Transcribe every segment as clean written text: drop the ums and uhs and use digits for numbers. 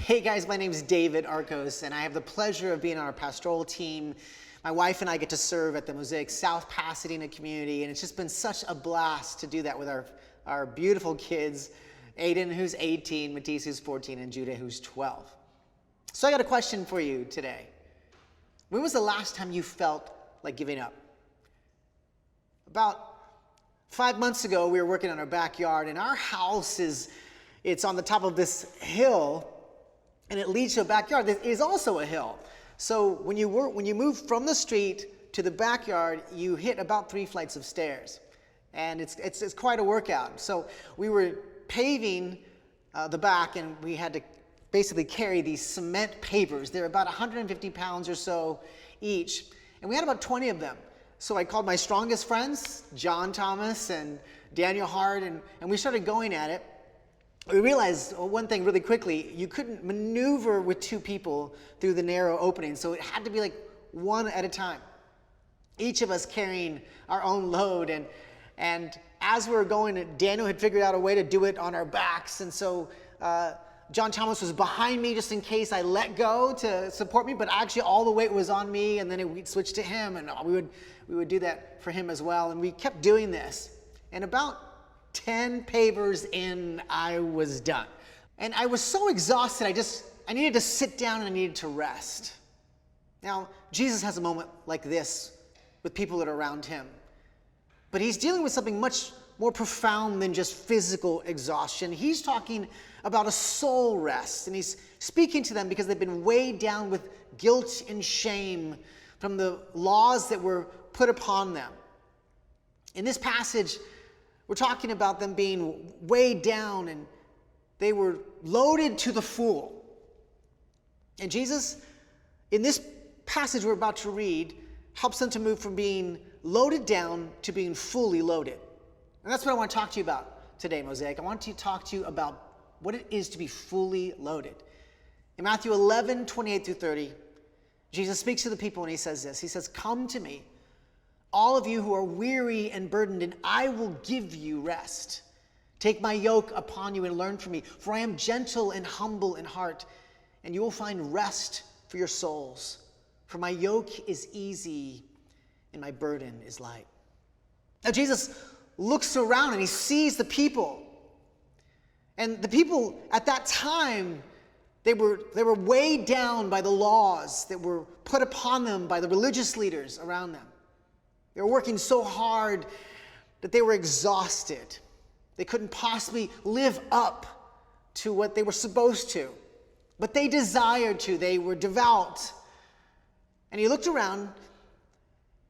Hey guys, my name is David Arcos, and I have the pleasure of being on our pastoral team. My wife and I get to serve at the Mosaic South Pasadena community, and it's just been such a blast to do that with our beautiful kids, Aiden, who's 18, Matisse, who's 14, and Judah, who's 12. So I got a question for you today. When was the last time you felt like giving up? About 5 months ago, we were working on our backyard, and our house it's on the top of this hill, and it leads to a backyard that is also a hill. So when you move from the street to the backyard, you hit about 3 flights of stairs, and it's quite a workout. So we were paving the back, and we had to basically carry these cement pavers. They're about 150 pounds or so each, and we had about 20 of them. So I called my strongest friends, John Thomas and Daniel Hart, and we started going at it. We realized one thing really quickly: you couldn't maneuver with 2 people through the narrow opening, so it had to be like one at a time, each of us carrying our own load. And as we were going, Daniel had figured out a way to do it on our backs, and so John Thomas was behind me just in case I let go to support me, but actually all the weight was on me, and then we'd switch to him, and we would do that for him as well. And we kept doing this, and about 10 pavers in, I was done. And I was so exhausted, I needed to sit down and I needed to rest. Now, Jesus has a moment like this with people that are around him. But he's dealing with something much more profound than just physical exhaustion. He's talking about a soul rest. And he's speaking to them because they've been weighed down with guilt and shame from the laws that were put upon them. In this passage, we're talking about them being weighed down, and they were loaded to the full. And Jesus, in this passage we're about to read, helps them to move from being loaded down to being fully loaded. And that's what I want to talk to you about today, Mosaic. I want to talk to you about what it is to be fully loaded. In Matthew 11, 28 through 30, Jesus speaks to the people and he says this. He says, "Come to me, all of you who are weary and burdened, and I will give you rest. Take my yoke upon you and learn from me, for I am gentle and humble in heart, and you will find rest for your souls. For my yoke is easy and my burden is light." Now Jesus looks around and he sees the people. And the people at that time, they were weighed down by the laws that were put upon them by the religious leaders around them. They were working so hard that they were exhausted. They couldn't possibly live up to what they were supposed to. But they desired to. They were devout. And he looked around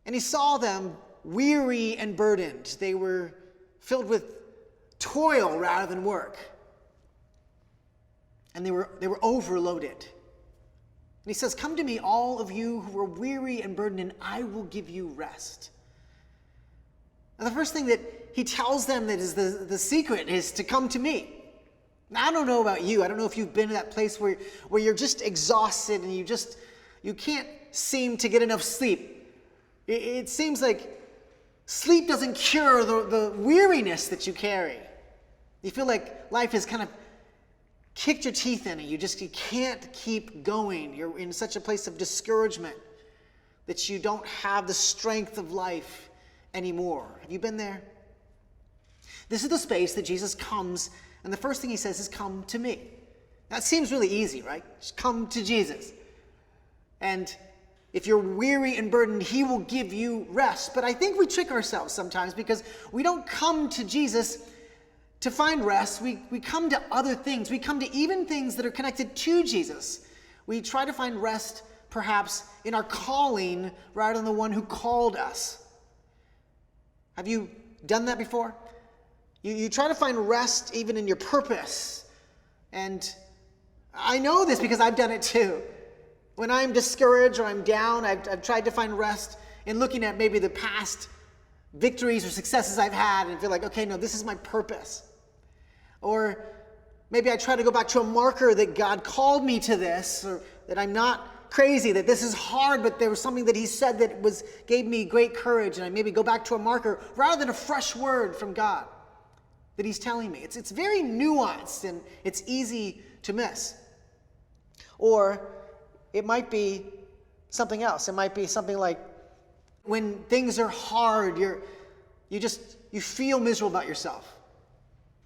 and he saw them weary and burdened. They were filled with toil rather than work. And they were overloaded. And he says, "Come to me, all of you who are weary and burdened, and I will give you rest." And the first thing that he tells them that is the secret is to come to me. Now, I don't know about you. I don't know if you've been in that place where you're just exhausted and you can't seem to get enough sleep. It seems like sleep doesn't cure the weariness that you carry. You feel like life has kind of kicked your teeth in, and you can't keep going. You're in such a place of discouragement that you don't have the strength of life anymore. Have you been there? This is the space that Jesus comes, and the first thing he says is, "Come to me." That seems really easy, right? Just come to Jesus. And if you're weary and burdened, he will give you rest. But I think we trick ourselves sometimes because we don't come to Jesus to find rest. We come to other things. We come to even things that are connected to Jesus. We try to find rest perhaps in our calling rather than the one who called us. Have you done that before? You try to find rest even in your purpose. And I know this because I've done it too. When I'm discouraged or I'm down, I've tried to find rest in looking at maybe the past victories or successes I've had and feel like, okay, no, this is my purpose. Or maybe I try to go back to a marker that God called me to this, or that I'm not crazy, that this is hard, but there was something that he said that gave me great courage, and I maybe go back to a marker rather than a fresh word from God that he's telling me. It's very nuanced, and it's easy to miss. Or it might be something else. It might be something like when things are hard, you feel miserable about yourself.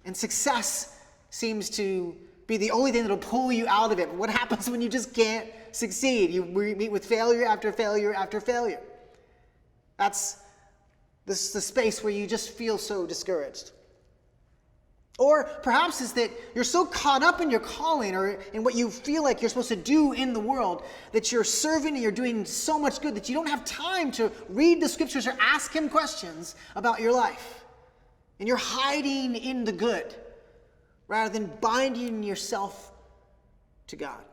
And success seems to be the only thing that'll pull you out of it. What happens when you just can't succeed? You meet with failure after failure after failure. That's the space where you just feel so discouraged. Or perhaps it's that you're so caught up in your calling or in what you feel like you're supposed to do in the world that you're serving and you're doing so much good that you don't have time to read the scriptures or ask him questions about your life. And you're hiding in the good rather than binding yourself to God.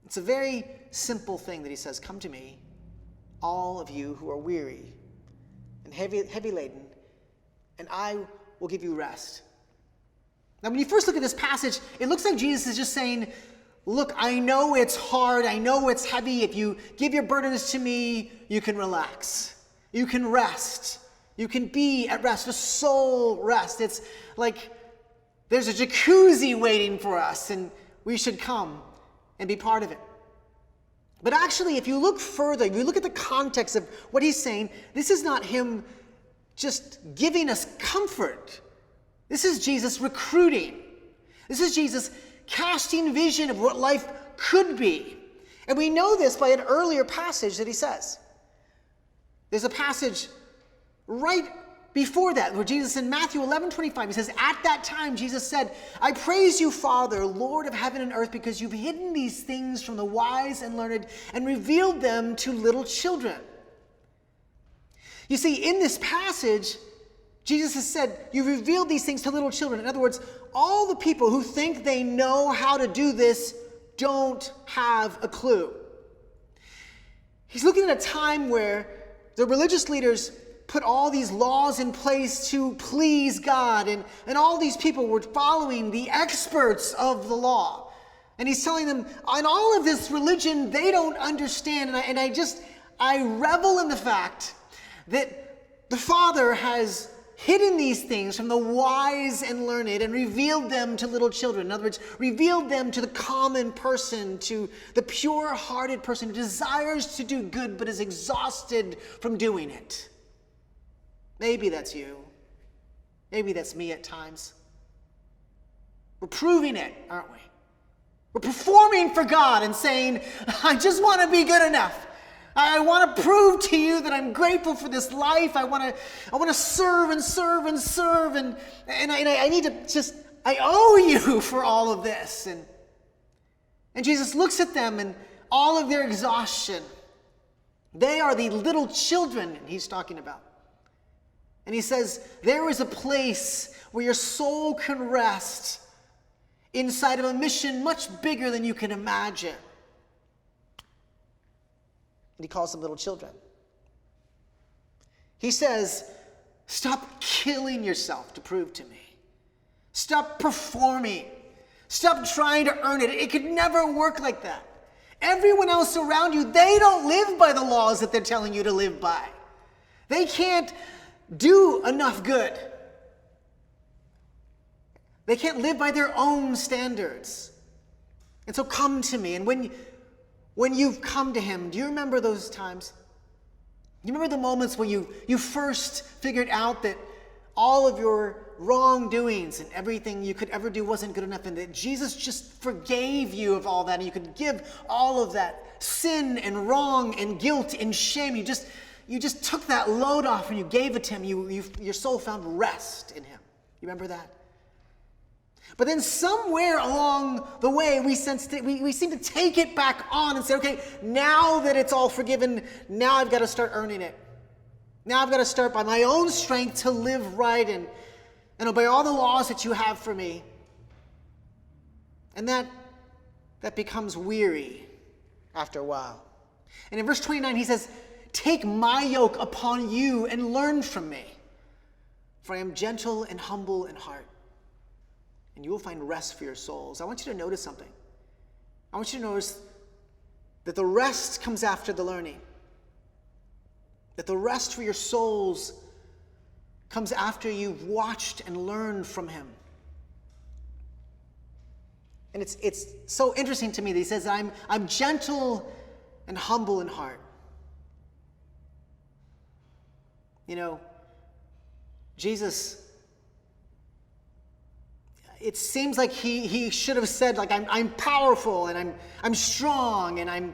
It's a very simple thing that he says, come to me, all of you who are weary and heavy laden, and I will give you rest. Now, when you first look at this passage, it looks like Jesus is just saying, look, I know it's hard. I know it's heavy. If you give your burdens to me, you can relax. You can rest. You can be at rest, a soul rest. It's like there's a jacuzzi waiting for us, and we should come and be part of it. But actually, if you look further, if you look at the context of what he's saying, this is not him just giving us comfort. This is Jesus recruiting. This is Jesus casting vision of what life could be. And we know this by an earlier passage that he says. There's a passage right before that where Jesus in Matthew 11:25, he says, at that time Jesus said, I praise you, Father, Lord of heaven and earth, because you've hidden these things from the wise and learned and revealed them to little children. You see, in this passage, Jesus has said, you revealed these things to little children. In other words, all the people who think they know how to do this don't have a clue. He's looking at a time where the religious leaders put all these laws in place to please God, and all these people were following the experts of the law. And he's telling them, on all of this religion, they don't understand. And I revel in the fact that the Father has hidden these things from the wise and learned and revealed them to little children. In other words, revealed them to the common person, to the pure-hearted person who desires to do good but is exhausted from doing it. Maybe that's you. Maybe that's me at times. We're proving it, aren't we? We're performing for God and saying, I just want to be good enough. I want to prove to you that I'm grateful for this life. I want to serve and serve and serve. And I need to just, I owe you for all of this. And Jesus looks at them and all of their exhaustion. They are the little children he's talking about. And he says, there is a place where your soul can rest inside of a mission much bigger than you can imagine. And he calls them little children. He says, stop killing yourself to prove to me. Stop performing. Stop trying to earn it. It could never work like that. Everyone else around you, they don't live by the laws that they're telling you to live by. They can't do enough good. They can't live by their own standards. And so come to me. And when you've come to him, do you remember those times? Do you remember the moments when you first figured out that all of your wrongdoings and everything you could ever do wasn't good enough, and that Jesus just forgave you of all that, and you could give all of that sin and wrong and guilt and shame. You just took that load off and you gave it to him. Your soul found rest in him. You remember that? But then somewhere along the way, we seem to take it back on and say, okay, now that it's all forgiven, now I've got to start earning it. Now I've got to start by my own strength to live right and obey all the laws that you have for me. And that becomes weary after a while. And in verse 29, he says, take my yoke upon you and learn from me, for I am gentle and humble in heart, and you will find rest for your souls. I want you to notice something. I want you to notice that the rest comes after the learning. That the rest for your souls comes after you've watched and learned from him. And it's so interesting to me that he says, I'm gentle and humble in heart. You know, Jesus, it seems like he should have said, like, I'm powerful and I'm strong and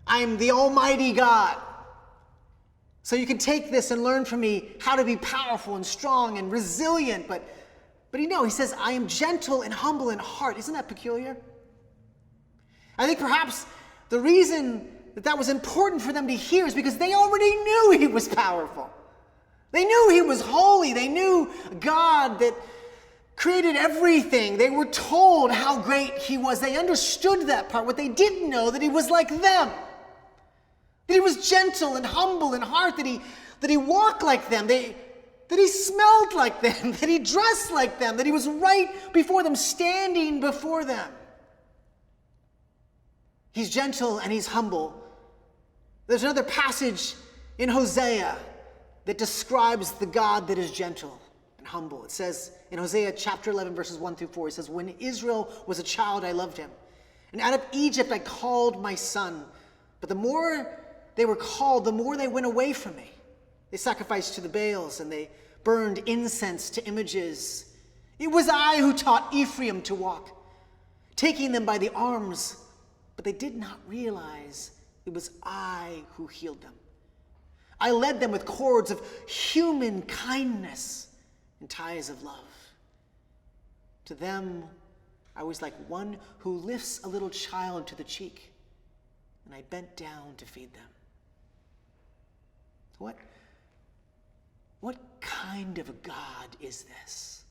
I'm the Almighty God. So you can take this and learn from me how to be powerful and strong and resilient. But he says, I am gentle and humble in heart. Isn't that peculiar? I think perhaps the reason that was important for them to hear is because they already knew he was powerful. They knew he was holy. They knew God that created everything. They were told how great he was. They understood that part. What they didn't know, that he was like them. That he was gentle and humble in heart. That he walked like them. That he smelled like them. That he dressed like them. That he was right before them, standing before them. He's gentle and he's humble. There's another passage in Hosea that describes the God that is gentle and humble. It says in Hosea chapter 11, verses 1 through 4, it says, when Israel was a child, I loved him. And out of Egypt I called my son. But the more they were called, the more they went away from me. They sacrificed to the Baals and they burned incense to images. It was I who taught Ephraim to walk, taking them by the arms. But they did not realize it was I who healed them. I led them with cords of human kindness and ties of love. To them, I was like one who lifts a little child to the cheek, and I bent down to feed them. What kind of a God is this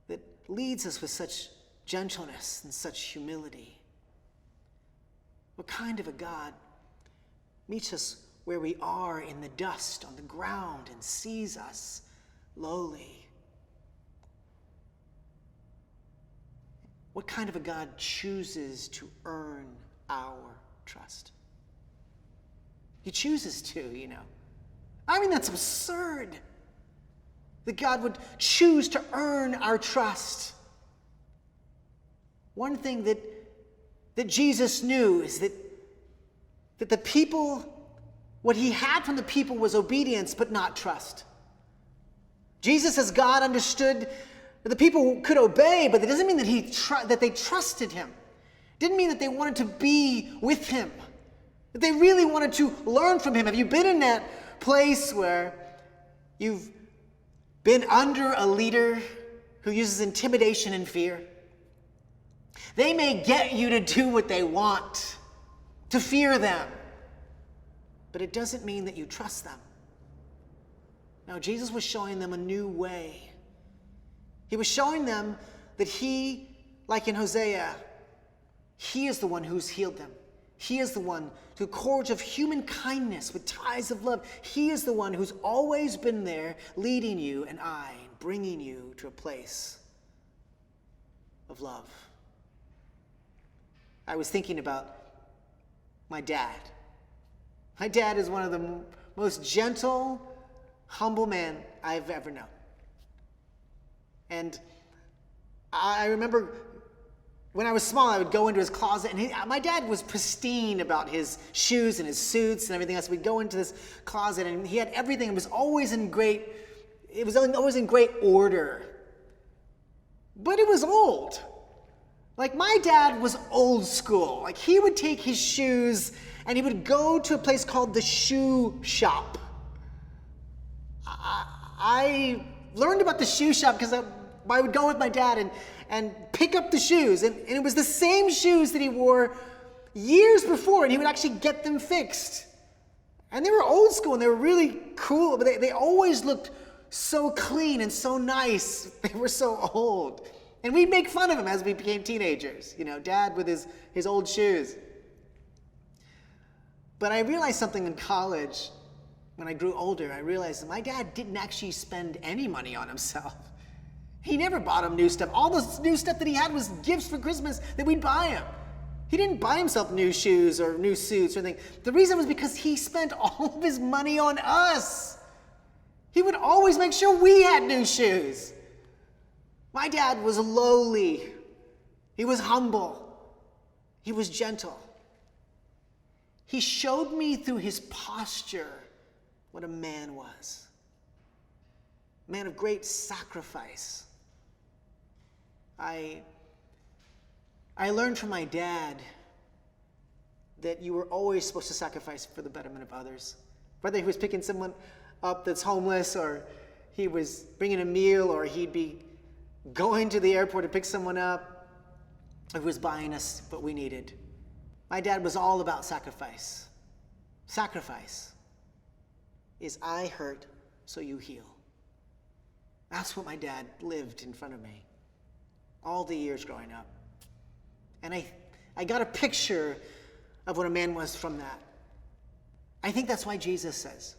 that leads us with such gentleness and such humility? What kind of a God meets us where we are in the dust on the ground and sees us lowly? What kind of a God chooses to earn our trust? He chooses to, you know. I mean, that's absurd that God would choose to earn our trust. One thing that Jesus knew is that the people, what he had from the people was obedience, but not trust. Jesus, as God, understood that the people could obey, but that doesn't mean that they trusted him. It didn't mean that they wanted to be with him, that they really wanted to learn from him. Have you been in that place where you've been under a leader who uses intimidation and fear? They may get you to do what they want, to fear them, but it doesn't mean that you trust them. Now, Jesus was showing them a new way. He was showing them that he, like in Hosea, he is the one who's healed them. He is the one through cords of human kindness with ties of love. He is the one who's always been there, leading you and bringing you to a place of love. I was thinking about my dad. My dad is one of the most gentle, humble men I've ever known. And I remember when I was small, I would go into his closet, and my dad was pristine about his shoes and his suits and everything else. We'd go into this closet, and he had everything. It was always in great order. But it was old. Like, my dad was old school. Like, he would take his shoes and he would go to a place called the shoe shop. I learned about the shoe shop because I would go with my dad and pick up the shoes. And it was the same shoes that he wore years before, and he would actually get them fixed. And they were old school, and they were really cool, but they always looked so clean and so nice. They were so old. And we'd make fun of him as we became teenagers. You know, Dad with his old shoes. But I realized something in college. When I grew older, I realized that my dad didn't actually spend any money on himself. He never bought him new stuff. All the new stuff that he had was gifts for Christmas that we'd buy him. He didn't buy himself new shoes or new suits or anything. The reason was because he spent all of his money on us. He would always make sure we had new shoes. My dad was lowly He was humble. He was gentle. He showed me through his posture what a man was. A man of great sacrifice. I learned from my dad that you were always supposed to sacrifice for the betterment of others. Whether he was picking someone up that's homeless, or he was bringing a meal, or he'd be going to the airport to pick someone up, or he was buying us what we needed. My dad was all about sacrifice. Sacrifice is I hurt so you heal. That's what my dad lived in front of me all the years growing up. And I got a picture of what a man was from that. I think that's why Jesus says,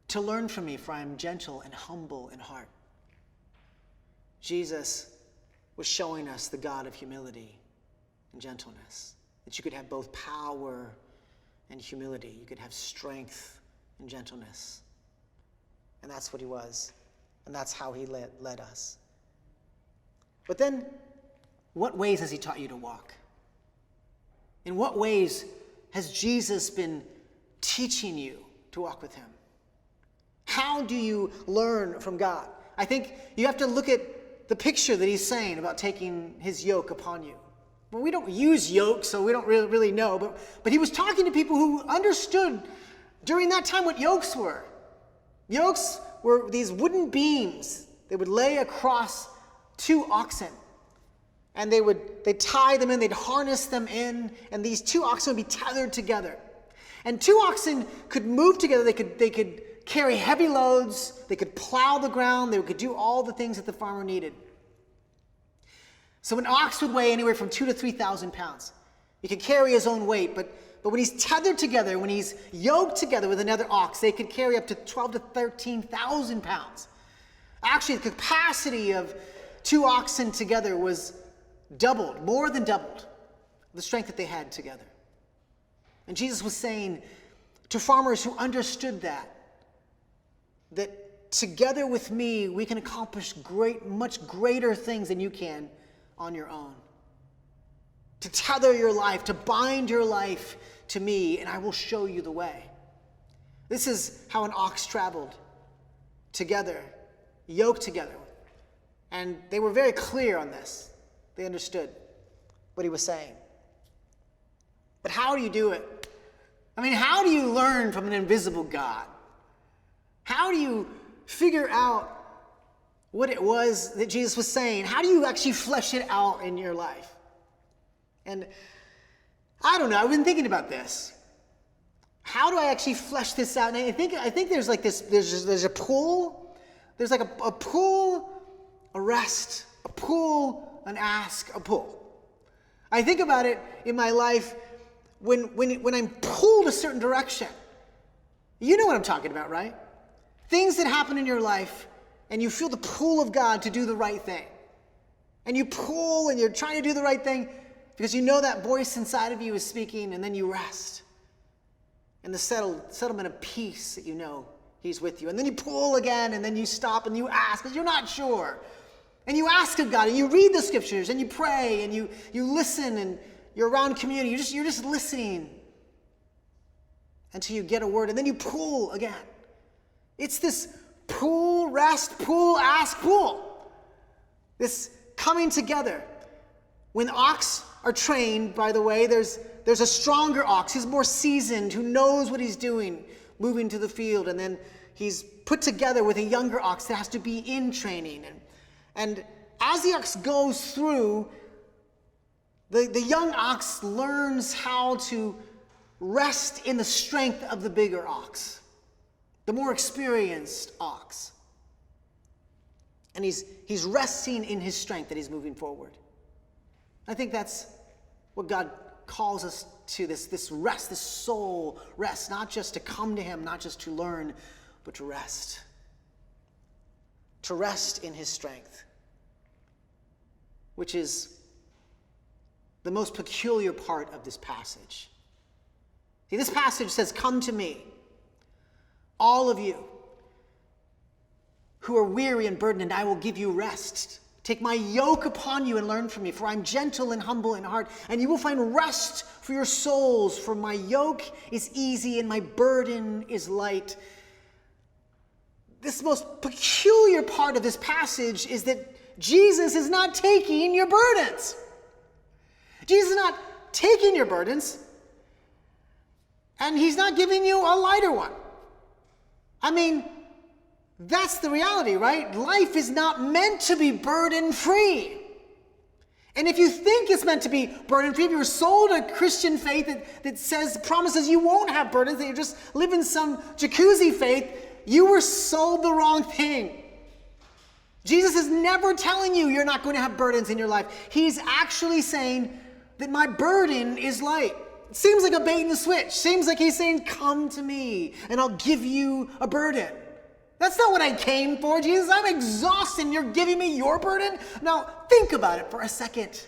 to learn from me, for I am gentle and humble in heart. Jesus was showing us the God of humility and gentleness, that you could have both power and humility. You could have strength and gentleness. And that's what he was. And that's how he led us. But then, what ways has he taught you to walk? In what ways has Jesus been teaching you to walk with him? How do you learn from God? I think you have to look at the picture that he's saying about taking his yoke upon you. Well, we don't use yoke, so we don't really know. But he was talking to people who understood during that time what yokes were. Yokes were these wooden beams they would lay across two oxen. And they'd tie them in, they'd harness them in, and these two oxen would be tethered together. And two oxen could move together, they could carry heavy loads, they could plow the ground, they could do all the things that the farmer needed. So an ox would weigh anywhere from 2,000 to 3,000 pounds. He could carry his own weight, but when he's tethered together, when he's yoked together with another ox, they could carry up to 12,000 to 13,000 pounds. Actually, the capacity of two oxen together was doubled, more than doubled, the strength that they had together. And Jesus was saying to farmers who understood that together with me, we can accomplish much greater things than you can on your own. To tether your life, to bind your life to me, and I will show you the way. This is how an ox traveled together, yoked together. And they were very clear on this. They understood what he was saying. But how do you do it? I mean, how do you learn from an invisible God? How do you figure out what it was that Jesus was saying? How do you actually flesh it out in your life? And I don't know, I've been thinking about this. How do I actually flesh this out? And I think there's like this, there's a pull. There's like a pull, a rest, a pull, an ask, a pull. I think about it in my life when I'm pulled a certain direction. You know what I'm talking about, right? Things that happen in your life and you feel the pull of God to do the right thing. And you pull and you're trying to do the right thing because you know that voice inside of you is speaking, and then you rest. And the settlement of peace that you know he's with you. And then you pull again, and then you stop and you ask because you're not sure. And you ask of God, and you read the scriptures, and you pray, and you listen, and you're around community. You're just listening until you get a word, and then you pull again. It's this pull, rest, pull, ask, pull. This coming together. When ox are trained, by the way, there's a stronger ox. He's more seasoned, who knows what he's doing, moving to the field. And then he's put together with a younger ox that has to be in training. And as the ox goes through, the young ox learns how to rest in the strength of the bigger ox, the more experienced ox. And he's resting in his strength that he's moving forward. I think that's what God calls us to, this rest, this soul rest, not just to come to him, not just to learn, but to rest. To rest in his strength, which is the most peculiar part of this passage. See, this passage says, "Come to me, all of you who are weary and burdened, and I will give you rest. Take my yoke upon you and learn from me, for I'm gentle and humble in heart, and you will find rest for your souls, for my yoke is easy and my burden is light. This most peculiar part of this passage is that Jesus is not taking your burdens. Jesus is not taking your burdens, and he's not giving you a lighter one. I mean, that's the reality, right? Life is not meant to be burden-free. And if you think it's meant to be burden-free, if you're sold a Christian faith that promises you won't have burdens, that you're just living some jacuzzi faith, you were sold the wrong thing. Jesus is never telling you you're not going to have burdens in your life. He's actually saying that my burden is light. It seems like a bait and switch. Seems like he's saying, come to me and I'll give you a burden. That's not what I came for, Jesus. I'm exhausted and you're giving me your burden? Now, think about it for a second.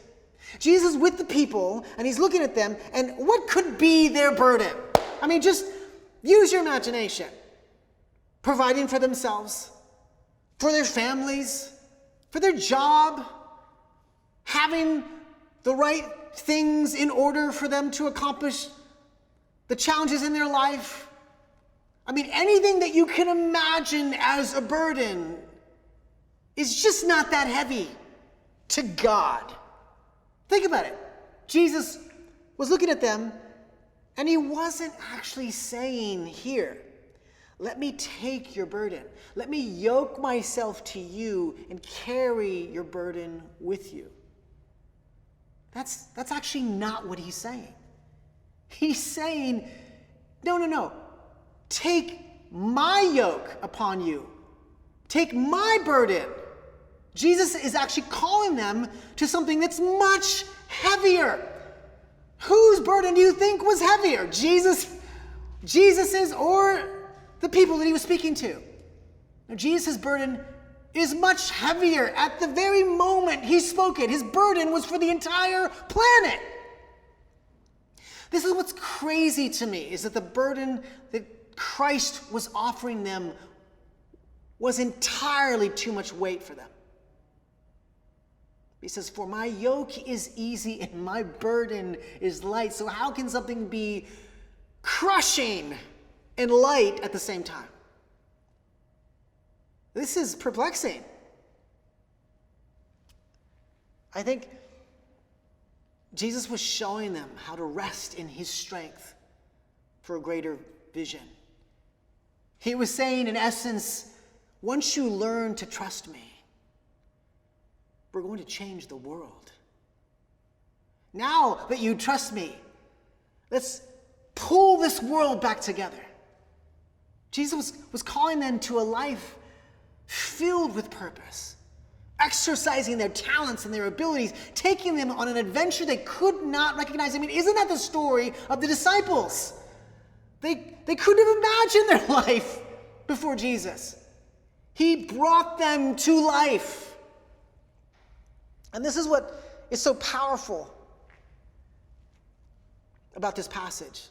Jesus is with the people and he's looking at them, and what could be their burden? I mean, just use your imagination. Providing for themselves, for their families, for their job, having the right things in order for them to accomplish the challenges in their life. I mean, anything that you can imagine as a burden is just not that heavy to God. Think about it. Jesus was looking at them, and he wasn't actually saying, here, let me take your burden. Let me yoke myself to you and carry your burden with you. That's actually not what he's saying. He's saying, no. Take my yoke upon you. Take my burden. Jesus is actually calling them to something that's much heavier. Whose burden do you think was heavier? Jesus's or the people that he was speaking to? Now, Jesus' burden is much heavier. At the very moment he spoke it, his burden was for the entire planet. This is what's crazy to me, is that the burden that Christ was offering them was entirely too much weight for them. He says, for my yoke is easy and my burden is light. So how can something be crushing and light at the same time? This is perplexing. I think Jesus was showing them how to rest in his strength for a greater vision. He was saying, in essence, once you learn to trust me, we're going to change the world. Now that you trust me, let's pull this world back together. Jesus was calling them to a life filled with purpose, exercising their talents and their abilities, taking them on an adventure they could not recognize. I mean, isn't that the story of the disciples? They couldn't have imagined their life before Jesus. He brought them to life. And this is what is so powerful about this passage.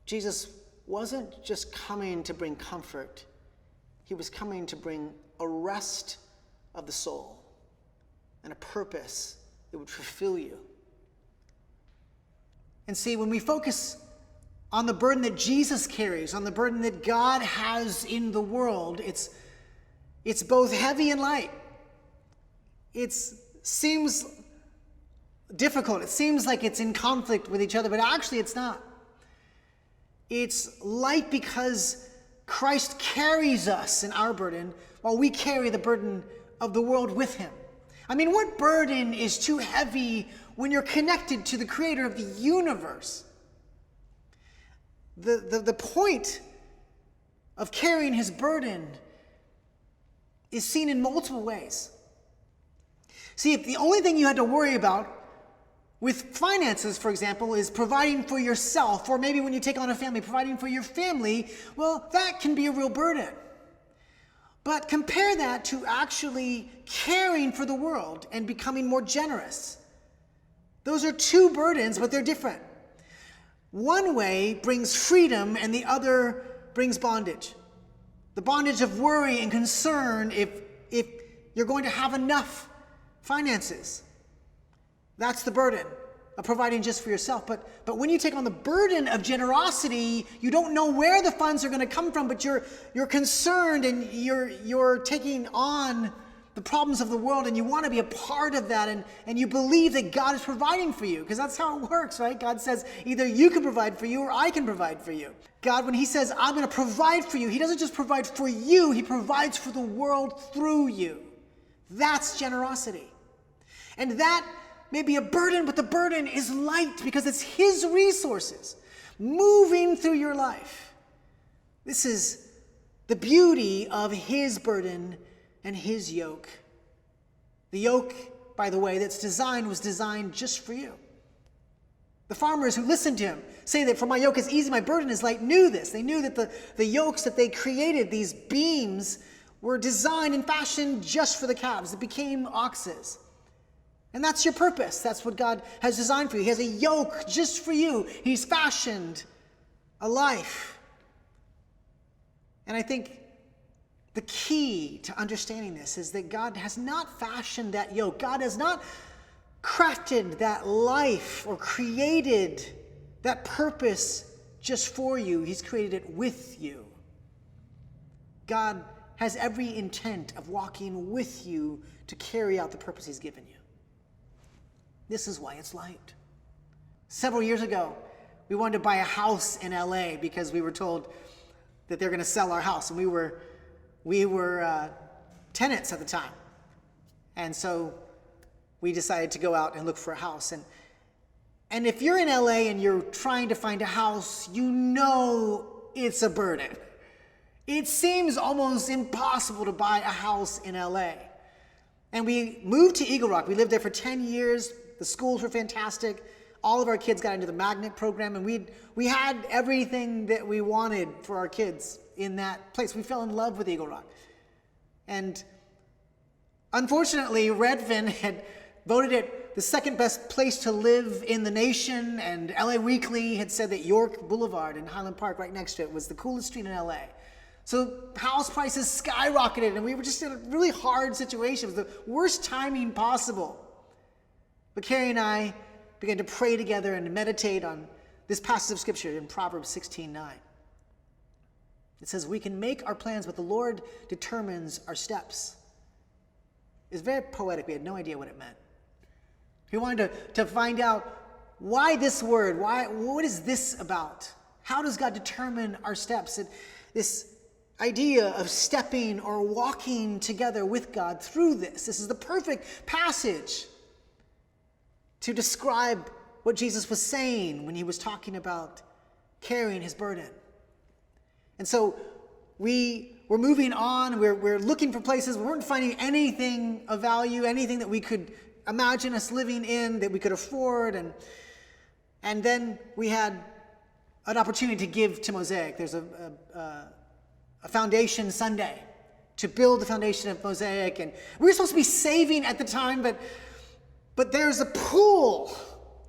Jesus wasn't just coming to bring comfort. He was coming to bring a rest of the soul and a purpose that would fulfill you. And see, when we focus on the burden that Jesus carries, on the burden that God has in the world, it's both heavy and light. It seems difficult. It seems like it's in conflict with each other, but actually it's not. It's light because Christ carries us in our burden while we carry the burden of the world with him. I mean, what burden is too heavy when you're connected to the creator of the universe? The point of carrying his burden is seen in multiple ways. See, if the only thing you had to worry about with finances, for example, is providing for yourself, or maybe when you take on a family, providing for your family, well, that can be a real burden. But compare that to actually caring for the world and becoming more generous. Those are two burdens, but they're different. One way brings freedom and the other brings bondage. The bondage of worry and concern if you're going to have enough finances. That's the burden of providing just for yourself. But when you take on the burden of generosity, you don't know where the funds are going to come from, but you're concerned and you're taking on the problems of the world, and you want to be a part of that, and you believe that God is providing for you, because that's how it works, right? God says either you can provide for you or I can provide for you. God, when he says, I'm going to provide for you, he doesn't just provide for you, he provides for the world through you. That's generosity. And that may be a burden, but the burden is light because it's his resources moving through your life. This is the beauty of his burden and his yoke. The yoke, by the way, was designed just for you. The farmers who listened to him say that for my yoke is easy, my burden is light, knew this. They knew that the yokes that they created, these beams, were designed and fashioned just for the calves. It became oxes. And that's your purpose. That's what God has designed for you. He has a yoke just for you. He's fashioned a life. And I think the key to understanding this is that God has not fashioned that yoke. God has not crafted that life or created that purpose just for you. He's created it with you. God has every intent of walking with you to carry out the purpose he's given you. This is why it's light. Several years ago, we wanted to buy a house in LA because we were told that they're going to sell our house, and we were tenants at the time. And so we decided to go out and look for a house. And if you're in LA and you're trying to find a house, you know it's a burden. It seems almost impossible to buy a house in LA. And we moved to Eagle Rock. We lived there for 10 years. The schools were fantastic. All of our kids got into the magnet program, and we had everything that we wanted for our kids in that place. We fell in love with Eagle Rock. And unfortunately, Redfin had voted it the second best place to live in the nation, and LA Weekly had said that York Boulevard in Highland Park right next to it was the coolest street in LA. So house prices skyrocketed, and we were just in a really hard situation. It was the worst timing possible. But Carrie and I began to pray together and meditate on this passage of Scripture in Proverbs 16:9. It says, we can make our plans, but the Lord determines our steps. It's very poetic. We had no idea what it meant. We wanted to find out why this word, what is this about? How does God determine our steps? And this idea of stepping or walking together with God through this. This is the perfect passage to describe what Jesus was saying when he was talking about carrying his burden. And so we were moving on. We're looking for places. We weren't finding anything of value, anything that we could imagine us living in, that we could afford. And then we had an opportunity to give to Mosaic. There's a foundation Sunday to build the foundation of Mosaic. And we were supposed to be saving at the time, but there's a pool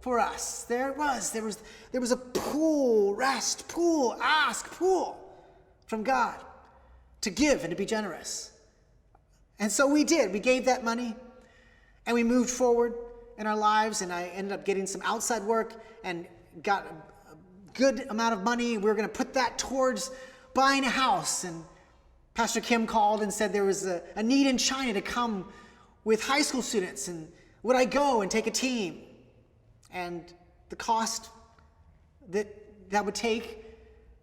for us. There was a pool, rest, pool, ask, pool from God to give and to be generous. And so we did. We gave that money, and we moved forward in our lives, and I ended up getting some outside work and got a good amount of money. We were going to put that towards buying a house. And Pastor Kim called and said there was a need in China to come with high school students, and would I go and take a team? And the cost that would take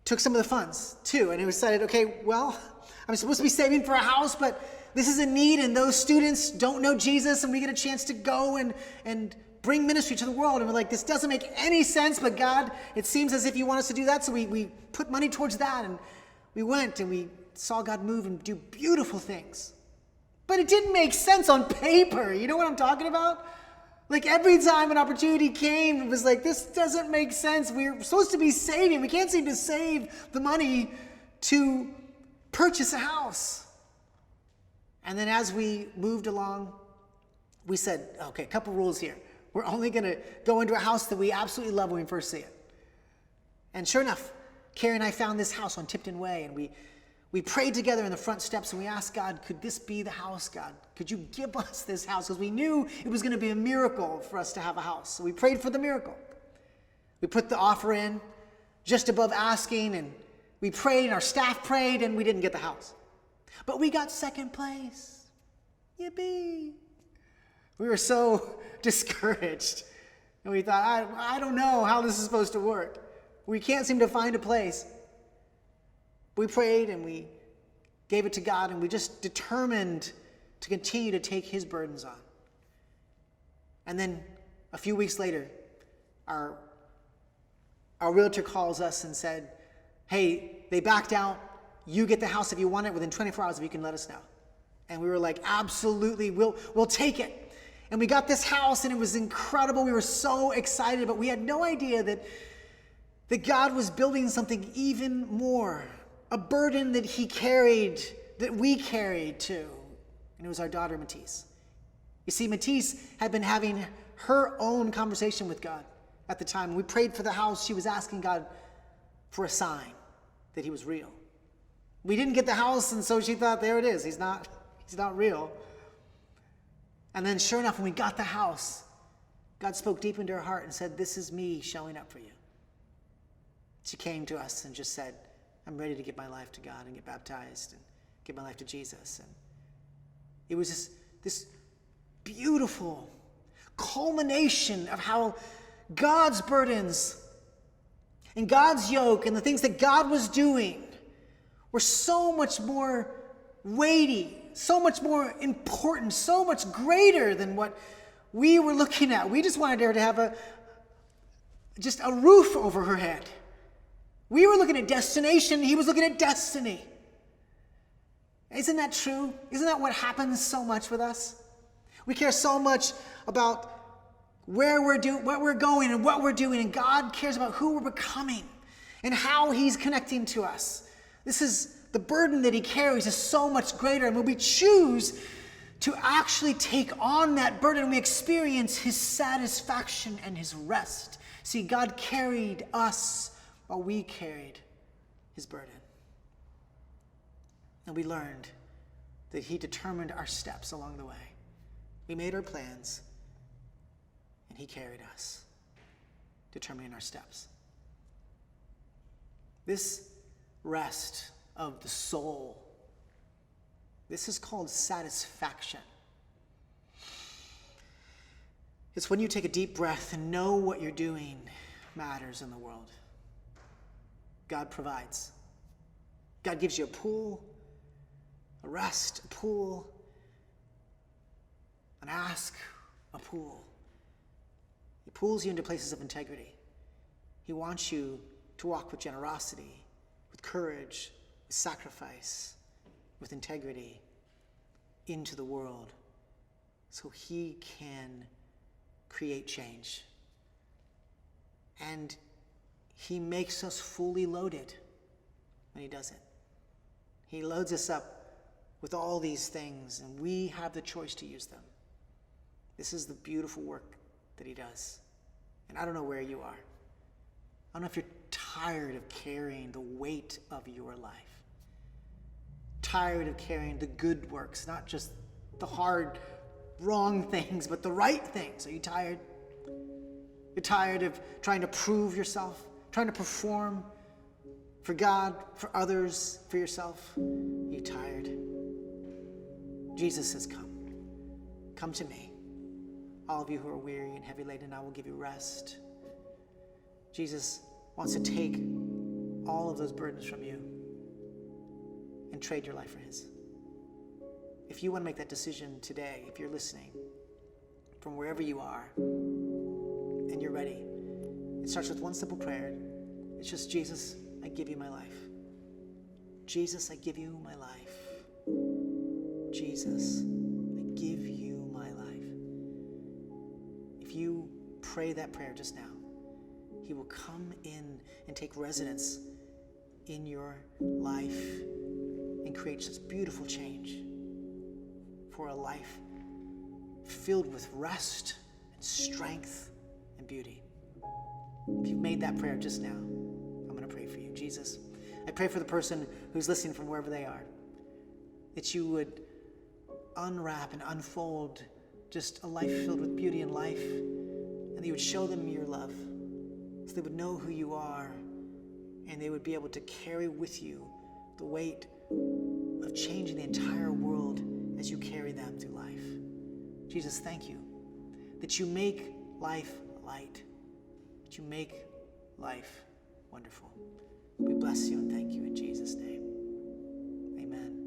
took some of the funds too. And it was decided, okay, well, I'm supposed to be saving for a house, but this is a need, and those students don't know Jesus, and we get a chance to go and bring ministry to the world. And we're like, this doesn't make any sense, but God, it seems as if you want us to do that. So we put money towards that, and we went and we saw God move and do beautiful things. But it didn't make sense on paper. You know what I'm talking about? Like every time an opportunity came, it was like, this doesn't make sense. We're supposed to be saving. We can't seem to save the money to purchase a house. And then as we moved along, we said, okay, a couple rules here. We're only going to go into a house that we absolutely love when we first see it. And sure enough, Carrie and I found this house on Tipton Way, and We prayed together in the front steps and we asked God, could this be the house, God? Could you give us this house? Because we knew it was going to be a miracle for us to have a house. So we prayed for the miracle. We put the offer in just above asking, and we prayed, and our staff prayed, and we didn't get the house. But we got second place. Yippee. We were so discouraged. And we thought, I don't know how this is supposed to work. We can't seem to find a place. We prayed and we gave it to God, and we just determined to continue to take his burdens on. And then a few weeks later, our realtor calls us and said, hey, they backed out. You get the house if you want it within 24 hours if you can let us know. And we were like, absolutely, we'll take it. And we got this house, and it was incredible. We were so excited, but we had no idea that God was building something even more. A burden that he carried, that we carried too. And it was our daughter, Matisse. You see, Matisse had been having her own conversation with God at the time. When we prayed for the house, she was asking God for a sign that he was real. We didn't get the house, and so she thought, there it is. He's not real. And then sure enough, when we got the house, God spoke deep into her heart and said, this is me showing up for you. She came to us and just said, I'm ready to give my life to God and get baptized and give my life to Jesus. And it was this beautiful culmination of how God's burdens and God's yoke and the things that God was doing were so much more weighty, so much more important, so much greater than what we were looking at. We just wanted her to have just a roof over her head. We were looking at destination. He was looking at destiny. Isn't that true? Isn't that what happens so much with us? We care so much about what we're going and what we're doing, and God cares about who we're becoming and how he's connecting to us. This is the burden that he carries is so much greater, and when we choose to actually take on that burden, we experience his satisfaction and his rest. See, God carried us while we carried his burden. And we learned that he determined our steps along the way. We made our plans, and he carried us, determining our steps. This rest of the soul, this is called satisfaction. It's when you take a deep breath and know what you're doing matters in the world. God provides. God gives you a pool, a rest, a pool, an ask, a pool. He pulls you into places of integrity. He wants you to walk with generosity, with courage, with sacrifice, with integrity into the world so he can create change. And he makes us fully loaded when he does it. He loads us up with all these things, and we have the choice to use them. This is the beautiful work that he does. And I don't know where you are. I don't know if you're tired of carrying the weight of your life. Tired of carrying the good works, not just the hard, wrong things, but the right things. Are you tired? You're tired of trying to prove yourself, trying to perform for God, for others, for yourself? Are you tired? Jesus says, come. Come to me. All of you who are weary and heavy laden, I will give you rest. Jesus wants to take all of those burdens from you and trade your life for his. If you want to make that decision today, if you're listening from wherever you are and you're ready, it starts with one simple prayer. It's just, Jesus, I give you my life. Jesus, I give you my life. Jesus, I give you my life. If you pray that prayer just now, he will come in and take residence in your life and create such beautiful change for a life filled with rest and strength and beauty. If you've made that prayer just now, I'm going to pray for you. Jesus, I I pray for the person who's listening from wherever they are, that you would unwrap and unfold just a life filled with beauty and life, and that you would show them your love, so they would know who you are, and they would be able to carry with you the weight of changing the entire world as you carry them through life. Jesus, thank you that you make life light, that you make life wonderful. We bless you and thank you in Jesus' name. Amen.